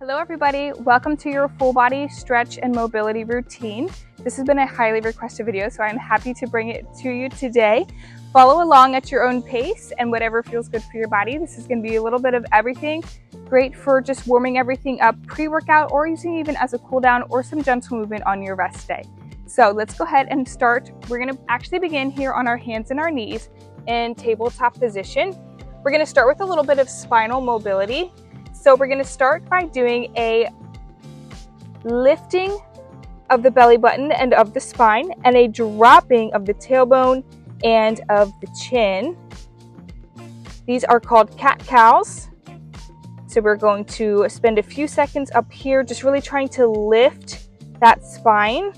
Hello everybody, welcome to your full body stretch and mobility routine. This has been a highly requested video, so I'm happy to bring it to you today. Follow along at your own pace and whatever feels good for your body. This is going to be a little bit of everything. Great for just warming everything up pre-workout or using even as a cool down or some gentle movement on your rest day. So let's go ahead and start. We're going to actually begin here on our hands and our knees in tabletop position. We're going to start with a little bit of spinal mobility. So we're going to start by doing a lifting of the belly button and of the spine and a dropping of the tailbone and of the chin. These are called cat-cows. So we're going to spend a few seconds up here just really trying to lift that spine.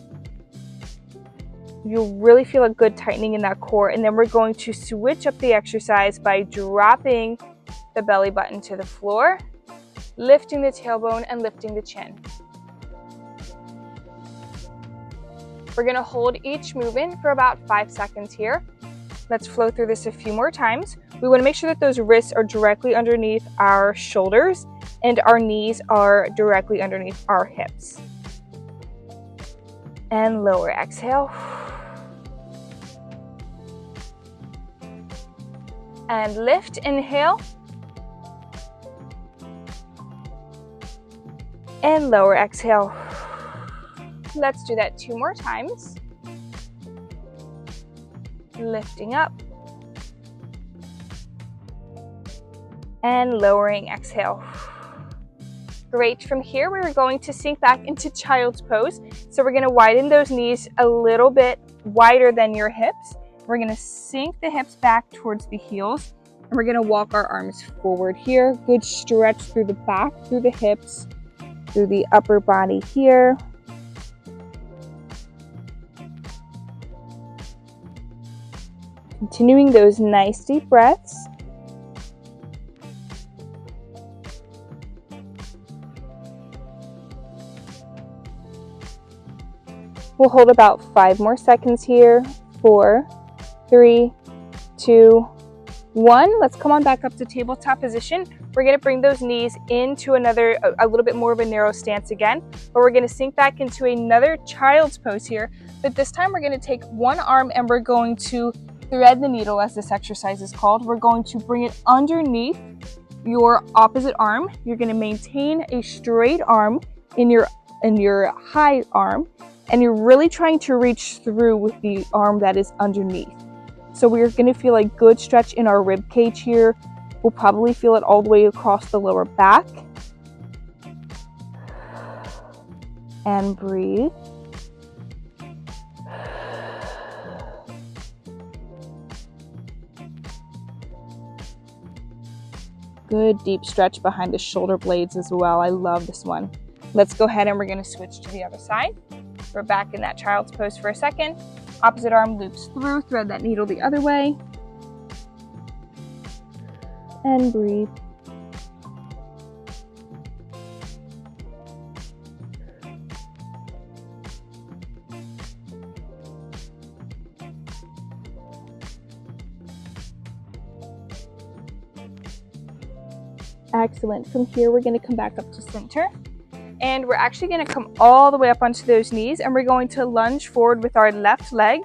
You'll really feel a good tightening in that core, and then we're going to switch up the exercise by dropping the belly button to the floor, lifting the tailbone and lifting the chin. We're going to hold each movement for about 5 seconds here. Let's flow through this a few more times. We want to make sure that those wrists are directly underneath our shoulders and our knees are directly underneath our hips. And lower, exhale. And lift, inhale. And lower, exhale. Let's do that 2 more times. Lifting up. And lowering, exhale. Great. From here, we're going to sink back into child's pose. So we're going to widen those knees a little bit wider than your hips. We're going to sink the hips back towards the heels. And we're going to walk our arms forward here. Good stretch through the back, through the hips, through the upper body here. Continuing those nice deep breaths. We'll hold about 5 more seconds here. 4, 3, 2, 1. Let's come on back up to tabletop position. We're going to bring those knees into a little bit more of a narrow stance again, but we're going to sink back into another child's pose here. But this time we're going to take one arm and we're going to thread the needle, as this exercise is called. We're going to bring it underneath your opposite arm. You're going to maintain a straight arm in your high arm, and you're really trying to reach through with the arm that is underneath. So we're going to feel a good stretch in our rib cage here. We'll probably feel it all the way across the lower back. And breathe. Good deep stretch behind the shoulder blades as well. I love this one. Let's go ahead and we're going to switch to the other side. We're back in that child's pose for a second. Opposite arm loops through, thread that needle the other way. And breathe. Excellent. From here, we're going to come back up to center. And we're actually going to come all the way up onto those knees, and we're going to lunge forward with our left leg.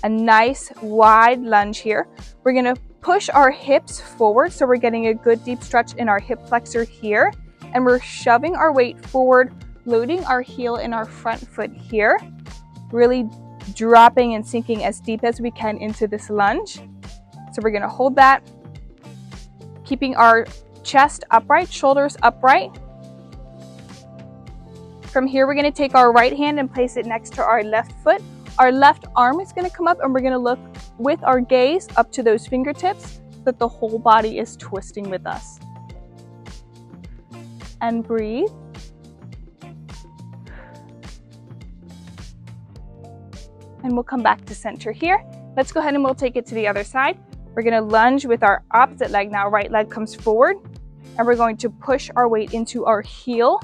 A nice wide lunge here. We're going to push our hips forward, so we're getting a good deep stretch in our hip flexor here. And we're shoving our weight forward, loading our heel in our front foot here. Really dropping and sinking as deep as we can into this lunge. So we're going to hold that, keeping our chest upright, shoulders upright. From here, we're going to take our right hand and place it next to our left foot. Our left arm is going to come up, and we're going to look with our gaze up to those fingertips so that the whole body is twisting with us. And breathe. And we'll come back to center here. Let's go ahead and we'll take it to the other side. We're going to lunge with our opposite leg now. Right leg comes forward, and we're going to push our weight into our heel,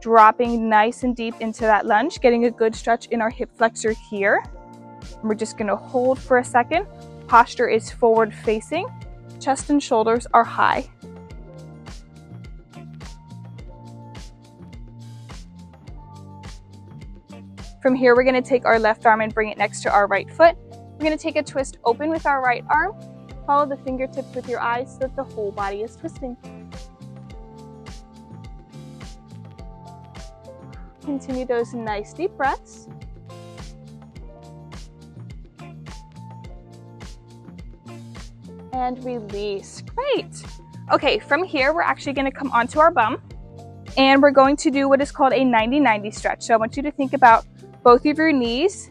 dropping nice and deep into that lunge, getting a good stretch in our hip flexor here. And we're just going to hold for a second. Posture is forward facing. Chest and shoulders are high. From here, we're going to take our left arm and bring it next to our right foot. We're going to take a twist open with our right arm. Follow the fingertips with your eyes so that the whole body is twisting. Continue those nice deep breaths. And release. Great. Okay, from here, we're actually going to come onto our bum and we're going to do what is called a 90-90 stretch. So I want you to think about both of your knees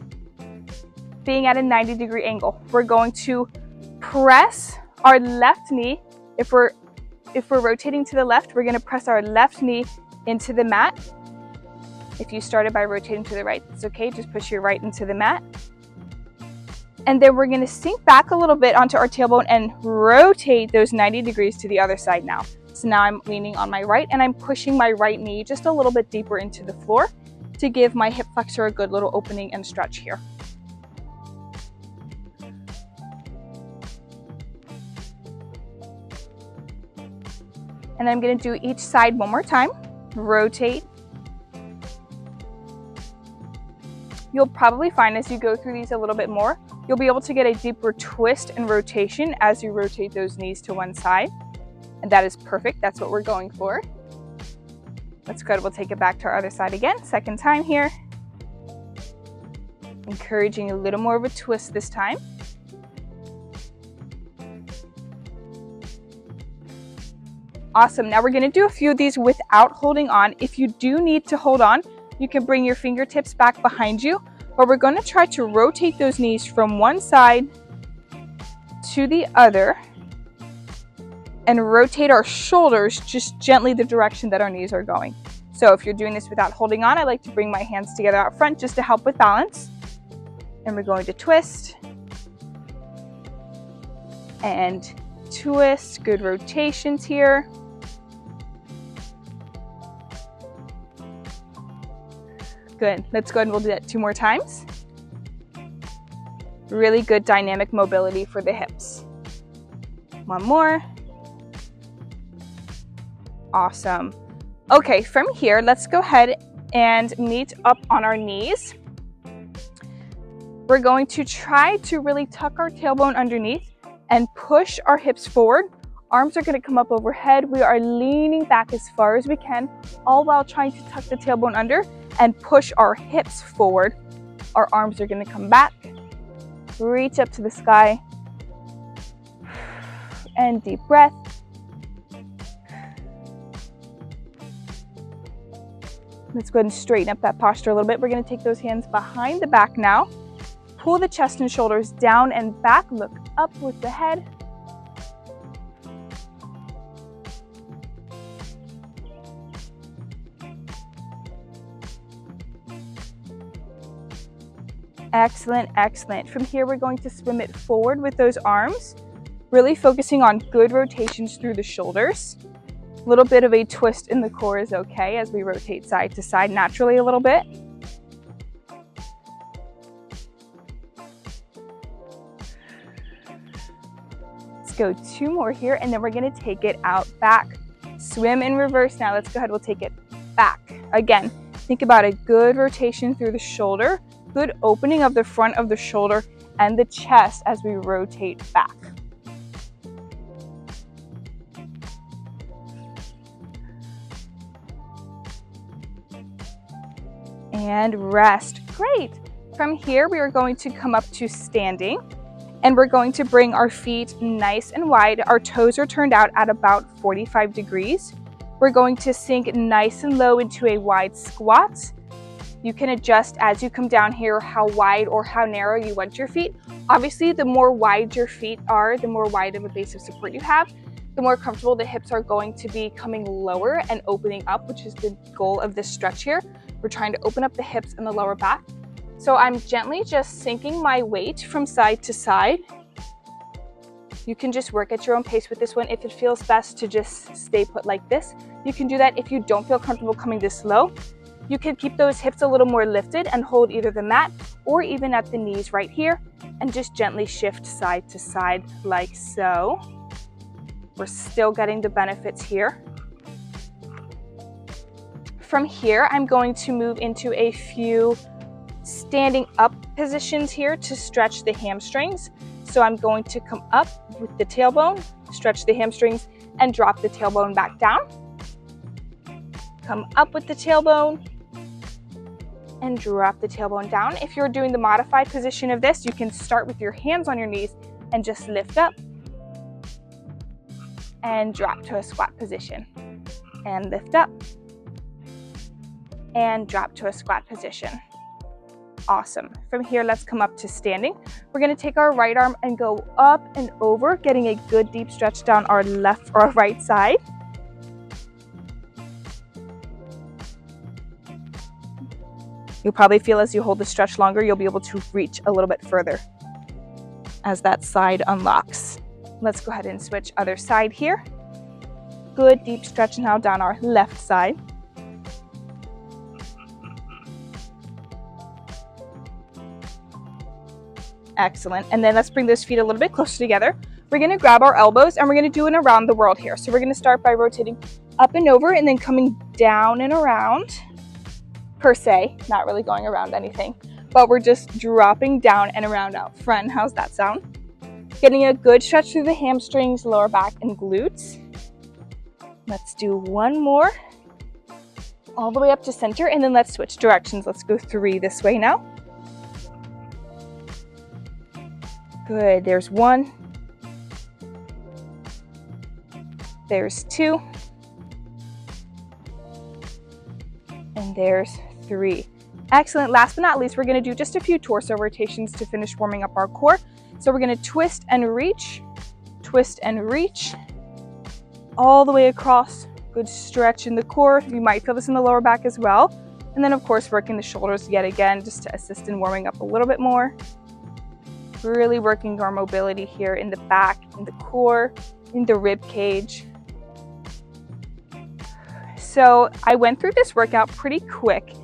being at a 90-degree angle. We're going to press our left knee. If we're rotating to the left, we're going to press our left knee into the mat. If you started by rotating to the right, it's okay. Just push your right into the mat. And then we're going to sink back a little bit onto our tailbone and rotate those 90 degrees to the other side now. So now I'm leaning on my right and I'm pushing my right knee just a little bit deeper into the floor to give my hip flexor a good little opening and stretch here. And I'm going to do each side one more time. Rotate. You'll probably find as you go through these a little bit more, you'll be able to get a deeper twist and rotation as you rotate those knees to one side. And that is perfect. That's what we're going for. That's good. We'll take it back to our other side again. Second time here. Encouraging a little more of a twist this time. Awesome. Now we're going to do a few of these without holding on. If you do need to hold on, you can bring your fingertips back behind you, but we're going to try to rotate those knees from one side to the other and rotate our shoulders just gently the direction that our knees are going. So if you're doing this without holding on, I like to bring my hands together out front just to help with balance. And we're going to twist and twist. Good rotations here. Good. Let's go ahead and we'll do that 2 more times. Really good dynamic mobility for the hips. 1 more. Awesome. Okay, from here, let's go ahead and meet up on our knees. We're going to try to really tuck our tailbone underneath and push our hips forward. Arms are going to come up overhead. We are leaning back as far as we can, all while trying to tuck the tailbone under and push our hips forward. Our arms are going to come back. Reach up to the sky. And deep breath. Let's go ahead and straighten up that posture a little bit. We're going to take those hands behind the back now. Pull the chest and shoulders down and back. Look up with the head. Excellent, excellent. From here, we're going to swim it forward with those arms, really focusing on good rotations through the shoulders. A little bit of a twist in the core is okay as we rotate side to side naturally a little bit. Let's go 2 more here, and then we're going to take it out back. Swim in reverse now. Let's go ahead. We'll take it back. Again, think about a good rotation through the shoulder. Good opening of the front of the shoulder and the chest as we rotate back. And rest. Great. From here, we are going to come up to standing and we're going to bring our feet nice and wide. Our toes are turned out at about 45 degrees. We're going to sink nice and low into a wide squat. You can adjust as you come down here how wide or how narrow you want your feet. Obviously, the more wide your feet are, the more wide of a base of support you have, the more comfortable the hips are going to be coming lower and opening up, which is the goal of this stretch here. We're trying to open up the hips and the lower back. So I'm gently just sinking my weight from side to side. You can just work at your own pace with this one. If it feels best to just stay put like this, you can do that. If you don't feel comfortable coming this low, you can keep those hips a little more lifted and hold either the mat or even at the knees right here and just gently shift side to side like so. We're still getting the benefits here. From here, I'm going to move into a few standing up positions here to stretch the hamstrings. So I'm going to come up with the tailbone, stretch the hamstrings, and drop the tailbone back down. Come up with the tailbone and drop the tailbone down. If you're doing the modified position of this, you can start with your hands on your knees and just lift up and drop to a squat position. And lift up and drop to a squat position. Awesome. From here, let's come up to standing. We're going to take our right arm and go up and over, getting a good deep stretch down our left or right side. You'll probably feel as you hold the stretch longer, you'll be able to reach a little bit further as that side unlocks. Let's go ahead and switch other side here. Good deep stretch now down our left side. Excellent. And then let's bring those feet a little bit closer together. We're going to grab our elbows and we're going to do an around the world here. So we're going to start by rotating up and over and then coming down and around, per se, not really going around anything, but we're just dropping down and around out front. How's that sound? Getting a good stretch through the hamstrings, lower back, and glutes. Let's do one more, all the way up to center, and then let's switch directions. Let's go 3 this way now. Good, there's 1. There's 2. And there's 3. Excellent. Last but not least, we're going to do just a few torso rotations to finish warming up our core. So we're going to twist and reach, all the way across. Good stretch in the core. You might feel this in the lower back as well. And then of course, working the shoulders yet again, just to assist in warming up a little bit more. Really working our mobility here in the back, in the core, in the rib cage. So I went through this workout pretty quick.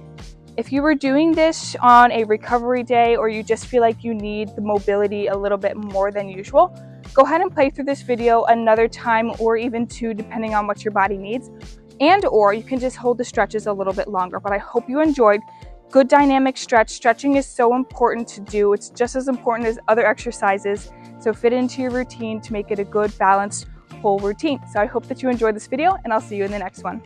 If you were doing this on a recovery day or you just feel like you need the mobility a little bit more than usual, go ahead and play through this video another time or even 2 depending on what your body needs. And or you can just hold the stretches a little bit longer. But I hope you enjoyed. Good dynamic stretch. Stretching is so important to do. It's just as important as other exercises. So fit it into your routine to make it a good, balanced, full routine. So I hope that you enjoyed this video and I'll see you in the next one.